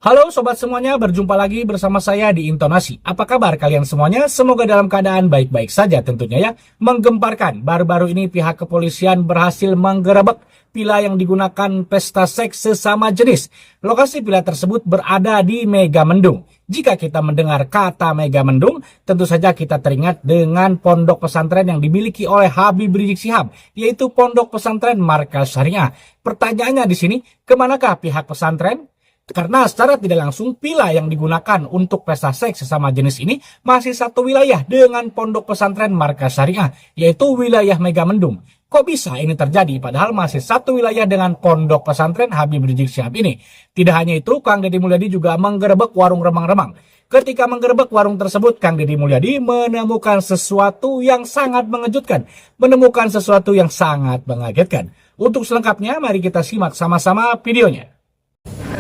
Halo sobat semuanya, berjumpa lagi bersama saya di Intonasi. Apa kabar kalian semuanya? Semoga dalam keadaan baik-baik saja tentunya ya. Menggemparkan, baru-baru ini pihak kepolisian berhasil menggerebek villa yang digunakan pesta seks sesama jenis. Lokasi villa tersebut berada di Megamendung. Jika kita mendengar kata Megamendung, tentu saja kita teringat dengan pondok pesantren yang dimiliki oleh Habib Rizik Syihab, yaitu Pondok Pesantren Markas Syariah. Pertanyaannya di sini, kemanakah pihak pesantren? Karena secara tidak langsung villa yang digunakan untuk pesta seks sesama jenis ini masih satu wilayah dengan Pondok Pesantren Markas Syariah, yaitu wilayah Megamendung. Kok bisa ini terjadi padahal masih satu wilayah dengan Pondok Pesantren Habib Rizik Syihab ini? Tidak hanya itu, Kang Deddy Mulyadi juga menggerebek warung remang-remang. Ketika menggerebek warung tersebut, Kang Deddy Mulyadi menemukan sesuatu yang sangat mengejutkan, menemukan sesuatu yang sangat mengagetkan. Untuk selengkapnya, mari kita simak sama-sama videonya.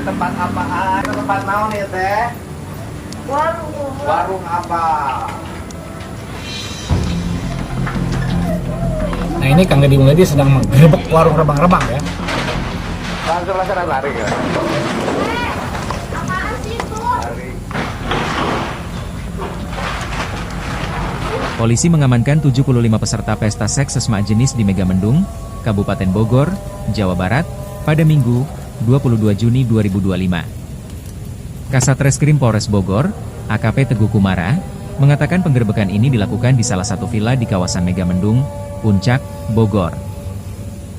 Tempat apaan? Tempat naon ya teh? Warung. Warung apa? Nah ini Kang Deddy Mulyadi sedang menggerebek warung remang-remang ya. Langsung lari ya? Apaan sih itu? Lari. Polisi mengamankan 75 peserta pesta seks sesama jenis di Megamendung, Kabupaten Bogor, Jawa Barat, pada Minggu, 22 Juni 2025. Kasat Reskrim Polres Bogor, AKP Teguh Kumara, mengatakan penggerebekan ini dilakukan di salah satu villa di kawasan Megamendung, Puncak, Bogor.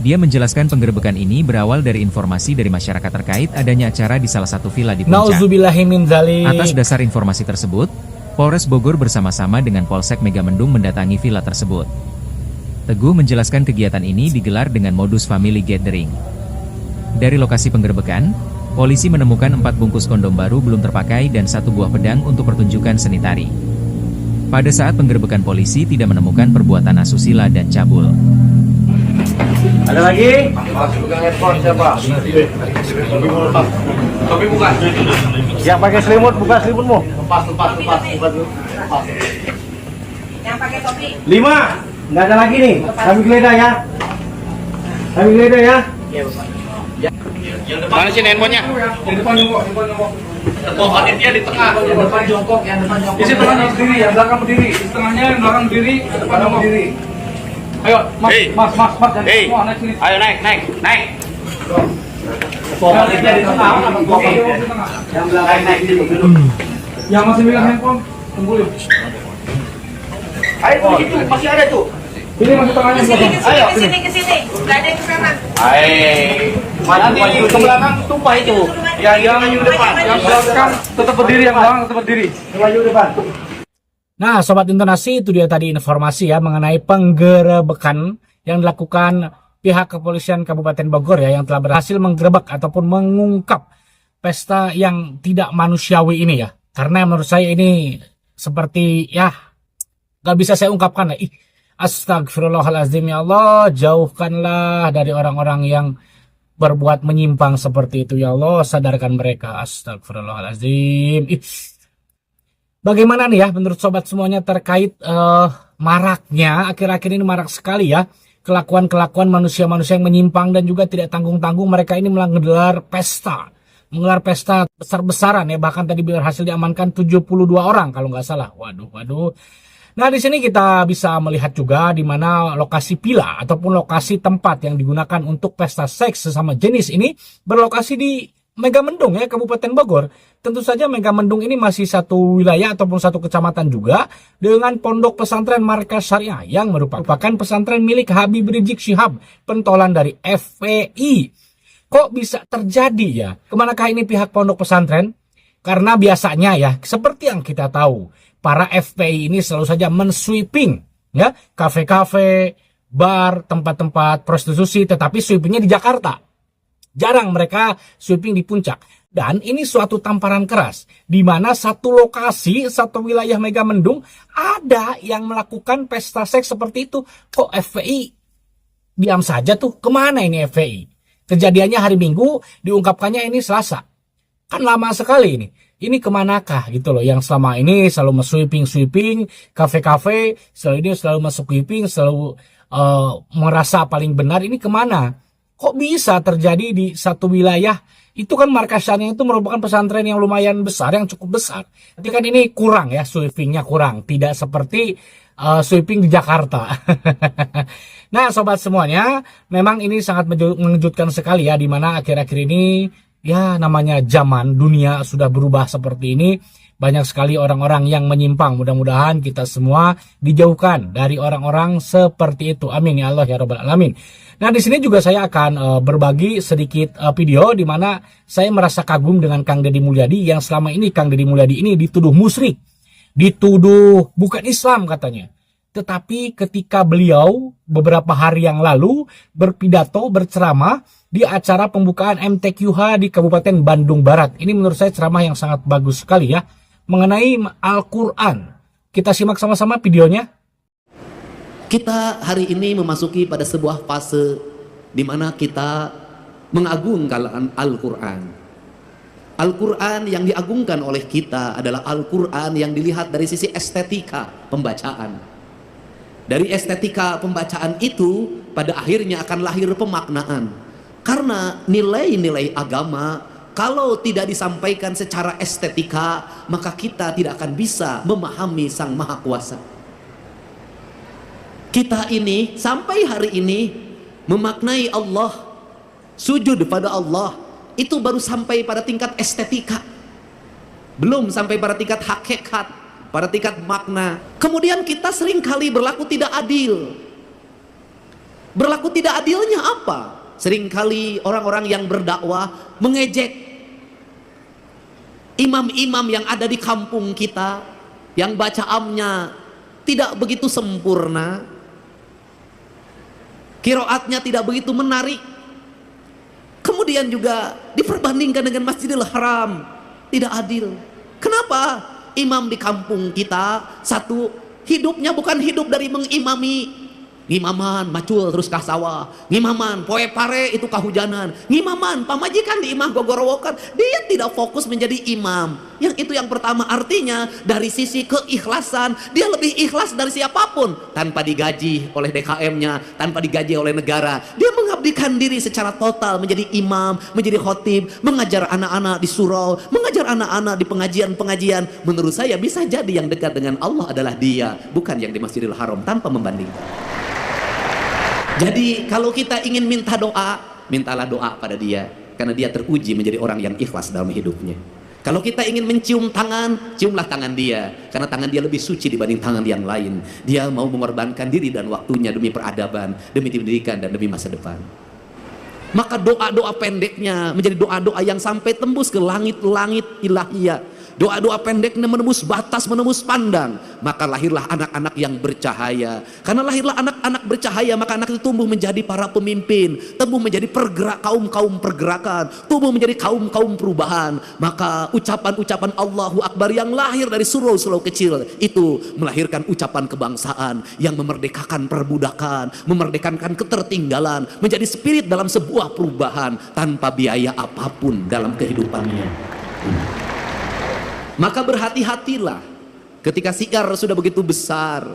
Dia menjelaskan penggerebekan ini berawal dari informasi dari masyarakat terkait adanya acara di salah satu villa di Puncak. Atas dasar informasi tersebut, Polres Bogor bersama-sama dengan Polsek Megamendung mendatangi villa tersebut. Teguh menjelaskan kegiatan ini digelar dengan modus family gathering. Dari lokasi penggerebekan, polisi menemukan 4 bungkus kondom baru belum terpakai dan 1 buah pedang untuk pertunjukan seni tari. Pada saat penggerebekan, polisi tidak menemukan perbuatan asusila dan cabul. Ada lagi? Masih pegang handphone siapa? Topi bukan? Yang pakai selimut, buka selimutmu. Lepas. Yang pakai topi. 5. Nggak ada lagi nih. Kami geledah ya. Yang depan. Mana sih handphonenya? Yang depan jongkok. Oh, panitia di tengah. Yang depan jongkok. Di situ kan berdiri, yang belakang berdiri. Di tengahnya yang belakang berdiri, yang depan jongkok. Ayo, mas, Hey. mas, jadi Hey. semua naik sini. Ayo naik. Panitia di tengah. Yang belakang naik dulu. Yang masih megang handphone, tungguin. Ayo itu masih ada tuh. Ini masih tengahnya belakang. Ayo. Ke sini. Gak ada yang kesana. Maju ke belakang tumpah itu. Yang belakang tetap berdiri, yang belakang tetap berdiri. Maju depan. Nah, Sobat Intonasi, itu dia tadi informasi ya mengenai penggerebekan yang dilakukan pihak kepolisian Kabupaten Bogor ya, yang telah berhasil menggerebek ataupun mengungkap pesta yang tidak manusiawi ini ya. Karena menurut saya ini seperti ya gak bisa saya ungkapkan lah. Astagfirullahaladzim, ya Allah, jauhkanlah dari orang-orang yang berbuat menyimpang seperti itu ya Allah, sadarkan mereka. Astagfirullahaladzim. Bagaimana nih ya menurut sobat semuanya terkait maraknya, akhir-akhir ini marak sekali ya kelakuan-kelakuan manusia-manusia yang menyimpang dan juga tidak tanggung-tanggung. Mereka ini menggelar pesta besar-besaran ya, bahkan tadi berhasil diamankan 72 orang kalau nggak salah. Waduh. Nah, di sini kita bisa melihat juga di mana lokasi villa ataupun lokasi tempat yang digunakan untuk pesta seks sesama jenis ini berlokasi di Megamendung ya, Kabupaten Bogor. Tentu saja Megamendung ini masih satu wilayah ataupun satu kecamatan juga dengan Pondok Pesantren Markas Syariah yang merupakan pesantren milik Habib Rizik Syihab, pentolan dari FPI. Kok bisa terjadi ya? Kemanakah ini pihak pondok pesantren? Karena biasanya ya, seperti yang kita tahu, para FPI ini selalu saja mensweeping ya, kafe-kafe, bar, tempat-tempat prostitusi, tetapi sweepingnya di Jakarta. Jarang mereka sweeping di Puncak. Dan ini suatu tamparan keras, di mana satu lokasi, satu wilayah Megamendung ada yang melakukan pesta seks seperti itu. Kok FPI diam saja tuh? Kemana ini FPI? Kejadiannya hari Minggu, diungkapkannya ini Selasa. Kan lama sekali ini. Ini kemanakah gitu loh, yang selama ini selalu sweeping kafe-kafe, selalu masuk sweeping, selalu merasa paling benar. Ini kemana? Kok bisa terjadi di satu wilayah Itu kan markasnya itu merupakan pesantren yang lumayan besar, yang cukup besar. Tapi kan ini kurang ya, sweepingnya kurang. Tidak seperti sweeping di Jakarta. Nah, sobat semuanya, memang ini sangat mengejutkan sekali ya, dimana akhir-akhir ini ya namanya zaman dunia sudah berubah seperti ini. Banyak sekali orang-orang yang menyimpang. Mudah-mudahan kita semua dijauhkan dari orang-orang seperti itu. Amin ya Allah ya Rabbal Alamin. Nah, di sini juga saya akan berbagi sedikit video di mana saya merasa kagum dengan Kang Deddy Mulyadi yang selama ini Kang Deddy Mulyadi ini dituduh musyrik, dituduh bukan Islam katanya. Tetapi ketika beliau beberapa hari yang lalu berpidato, berceramah di acara pembukaan MTQH di Kabupaten Bandung Barat. Ini menurut saya ceramah yang sangat bagus sekali ya, mengenai Al-Quran. Kita simak sama-sama videonya. Kita hari ini memasuki pada sebuah fase di mana kita mengagungkan Al-Quran. Al-Quran yang diagungkan oleh kita adalah Al-Quran yang dilihat dari sisi estetika pembacaan. Dari estetika pembacaan itu pada akhirnya akan lahir pemaknaan. Karena nilai-nilai agama kalau tidak disampaikan secara estetika, maka kita tidak akan bisa memahami Sang Maha Kuasa. Kita ini sampai hari ini memaknai Allah, sujud pada Allah, itu baru sampai pada tingkat estetika, belum sampai pada tingkat hakikat, pada tingkat makna. Kemudian kita seringkali berlaku tidak adil. Berlaku tidak adilnya apa? Seringkali orang-orang yang berdakwah mengejek imam-imam yang ada di kampung kita, yang bacaannya tidak begitu sempurna, qiraatnya tidak begitu menarik. Kemudian juga diperbandingkan dengan Masjidil Haram, tidak adil. Kenapa? Imam di kampung kita, satu, hidupnya bukan hidup dari mengimami. Ngimaman macul terus kah sawah, ngimaman poe pare itu kahujanan, ngimaman pamajikan di imah gogorowokan. Dia tidak fokus menjadi imam. Yang itu yang pertama, artinya dari sisi keikhlasan dia lebih ikhlas dari siapapun, tanpa digaji oleh DKM-nya, tanpa digaji oleh negara. Dia mengabdikan diri secara total menjadi imam, menjadi khotib, mengajar anak-anak di surau, mengajar anak-anak di pengajian-pengajian. Menurut saya bisa jadi yang dekat dengan Allah adalah dia, bukan yang di Masjidil Haram, tanpa membandingkan. Jadi kalau kita ingin minta doa, mintalah doa pada dia, karena dia teruji menjadi orang yang ikhlas dalam hidupnya. Kalau kita ingin mencium tangan, ciumlah tangan dia, karena tangan dia lebih suci dibanding tangan yang lain. Dia mau mengorbankan diri dan waktunya demi peradaban, demi pendidikan, dan demi masa depan. Maka doa-doa pendeknya menjadi doa-doa yang sampai tembus ke langit-langit ilahiyah. Doa-doa pendeknya menembus batas, menembus pandang. Maka lahirlah anak-anak yang bercahaya. Karena lahirlah anak-anak bercahaya, maka anak itu tumbuh menjadi para pemimpin, tumbuh menjadi kaum-kaum pergerakan, tumbuh menjadi kaum-kaum perubahan. Maka ucapan-ucapan Allahu Akbar yang lahir dari surau-surau kecil itu melahirkan ucapan kebangsaan yang memerdekakan perbudakan, memerdekakan ketertinggalan, menjadi spirit dalam sebuah perubahan tanpa biaya apapun dalam kehidupannya. Maka berhati-hatilah ketika siar sudah begitu besar,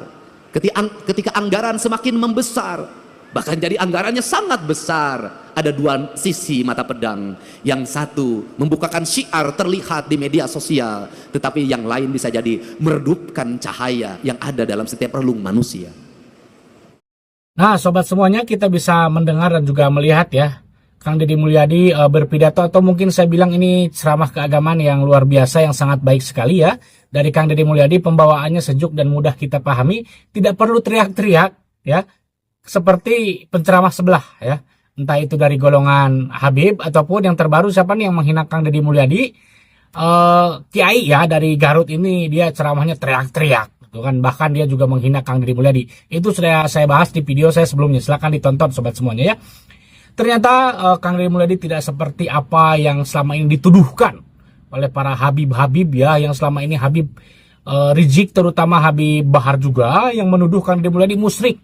ketika anggaran semakin membesar, bahkan jadi anggarannya sangat besar. Ada dua sisi mata pedang. Yang satu membukakan syiar terlihat di media sosial, tetapi yang lain bisa jadi meredupkan cahaya yang ada dalam setiap relung manusia. Nah, sobat semuanya, kita bisa mendengar dan juga melihat ya, Kang Deddy Mulyadi berpidato, atau mungkin saya bilang ini ceramah keagamaan yang luar biasa, yang sangat baik sekali ya. Dari Kang Deddy Mulyadi, pembawaannya sejuk dan mudah kita pahami, tidak perlu teriak-teriak ya, seperti penceramah sebelah ya. Entah itu dari golongan Habib ataupun yang terbaru siapa nih yang menghina Kang Deddy Mulyadi, Kiai ya dari Garut ini, dia ceramahnya teriak-teriak. Bahkan dia juga menghina Kang Deddy Mulyadi. Itu sudah saya bahas di video saya sebelumnya, silahkan ditonton sobat semuanya ya. Ternyata Kang Deddy Mulyadi tidak seperti apa yang selama ini dituduhkan oleh para Habib-Habib ya, yang selama ini Habib Rizik, terutama Habib Bahar juga, yang menuduh Kang Deddy Mulyadi musyrik,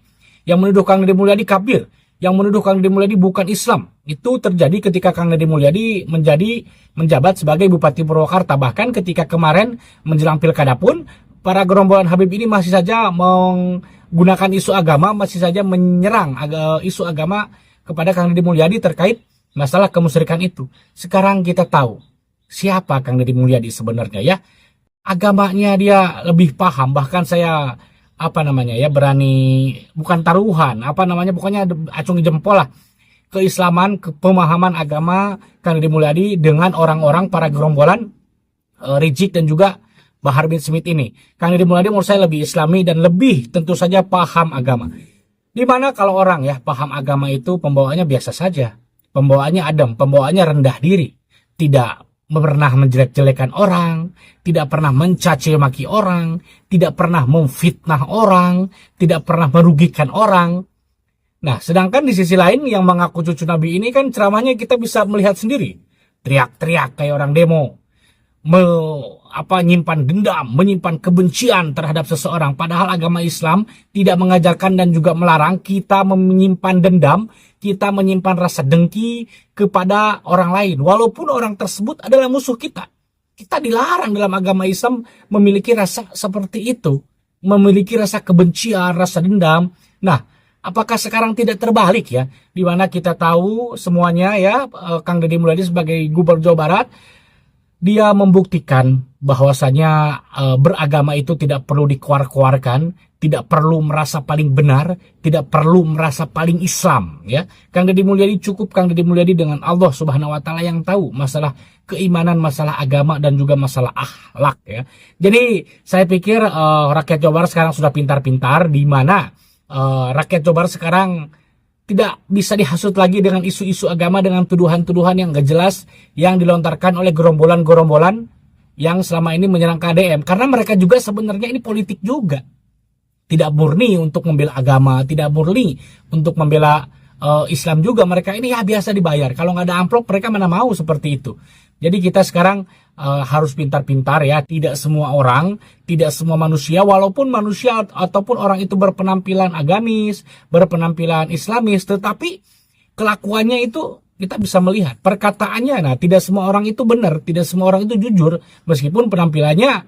yang menuduh Kang Deddy Mulyadi kafir, yang menuduh Kang Deddy Mulyadi bukan Islam. Itu terjadi ketika Kang Deddy Mulyadi menjabat sebagai Bupati Purwakarta. Bahkan ketika kemarin menjelang pilkada pun, para gerombolan Habib ini masih saja menggunakan isu agama, masih saja menyerang isu agama kepada Kang Deddy Mulyadi terkait masalah kemusyrikan itu. Sekarang kita tahu siapa Kang Deddy Mulyadi sebenarnya ya. Agamanya dia lebih paham, bahkan saya berani, bukan taruhan, pokoknya acungi jempol lah keislaman, pemahaman agama Kang Deddy Mulyadi dengan orang-orang para gerombolan Rizik dan juga Bahar bin Smith ini. Kang Deddy Mulyadi menurut saya lebih islami dan lebih tentu saja paham agama. Dimana kalau orang ya paham agama itu pembawaannya biasa saja, pembawaannya adem, pembawaannya rendah diri, tidak pernah menjelek-jelekan orang, tidak pernah mencaci maki orang, tidak pernah memfitnah orang, tidak pernah merugikan orang. Nah, sedangkan di sisi lain yang mengaku cucu Nabi ini kan ceramahnya kita bisa melihat sendiri. Teriak-teriak kayak orang demo. Menyimpan dendam, menyimpan kebencian terhadap seseorang. Padahal agama Islam tidak mengajarkan dan juga melarang kita menyimpan dendam, kita menyimpan rasa dengki kepada orang lain. Walaupun orang tersebut adalah musuh kita. Kita dilarang dalam agama Islam memiliki rasa seperti itu. Memiliki rasa kebencian, rasa dendam. Nah, apakah sekarang tidak terbalik ya? Di mana kita tahu semuanya ya, Kang Deddy Mulyadi sebagai Gubernur Jawa Barat, dia membuktikan bahwasanya beragama itu tidak perlu dikuar-kuarkan, tidak perlu merasa paling benar, tidak perlu merasa paling Islam ya. Kang Deddy Mulyadi cukup Kang Deddy Mulyadi dengan Allah Subhanahu wa taala yang tahu masalah keimanan, masalah agama dan juga masalah akhlak ya. Jadi saya pikir rakyat Jawa Barat sekarang sudah pintar-pintar, di mana rakyat Jawa Barat sekarang tidak bisa dihasut lagi dengan isu-isu agama, dengan tuduhan-tuduhan yang gak jelas yang dilontarkan oleh gerombolan-gerombolan yang selama ini menyerang KDM. Karena mereka juga sebenarnya ini politik juga. Tidak murni untuk membela agama, tidak murni untuk membela Islam juga. Mereka ini ya biasa dibayar. Kalau nggak ada amplop mereka mana mau seperti itu. Jadi kita sekarang harus pintar-pintar ya. Tidak semua orang, tidak semua manusia, walaupun manusia ataupun orang itu berpenampilan agamis, berpenampilan islamis, tetapi kelakuannya itu kita bisa melihat. Perkataannya, nah tidak semua orang itu benar, tidak semua orang itu jujur, meskipun penampilannya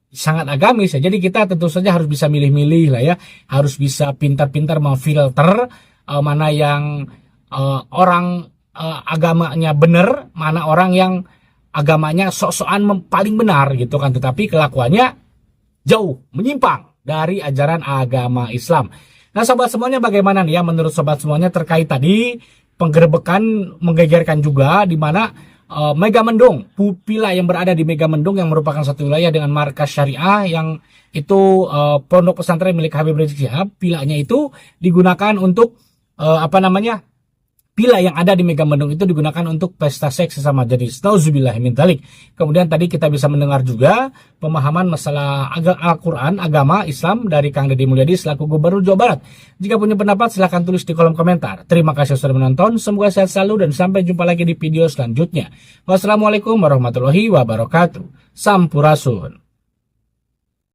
sangat agamis ya. Jadi kita tentu saja harus bisa milih-milih lah ya. Harus bisa pintar-pintar memfilter mana yang orang agamanya benar, mana orang yang agamanya sok-sokan paling benar gitu kan, tetapi kelakuannya jauh menyimpang dari ajaran agama Islam. Nah, sobat semuanya bagaimana nih ya menurut sobat semuanya terkait tadi penggerebekan menggegerkan juga, di mana Megamendung, Pupila yang berada di Megamendung yang merupakan satu wilayah dengan markas syariah yang itu pondok pesantren milik Habib Rizik Syihab. Pilanya itu digunakan untuk pila yang ada di Megamendung itu digunakan untuk pesta seks sesama jenis. Nauzubillah min dzalik. Kemudian tadi kita bisa mendengar juga pemahaman masalah Al-Quran, agama Islam dari Kang Deddy Mulyadi selaku Gubernur Jawa Barat. Jika punya pendapat silahkan tulis di kolom komentar. Terima kasih sudah menonton. Semoga sehat selalu dan sampai jumpa lagi di video selanjutnya. Wassalamualaikum warahmatullahi wabarakatuh. Sampurasun.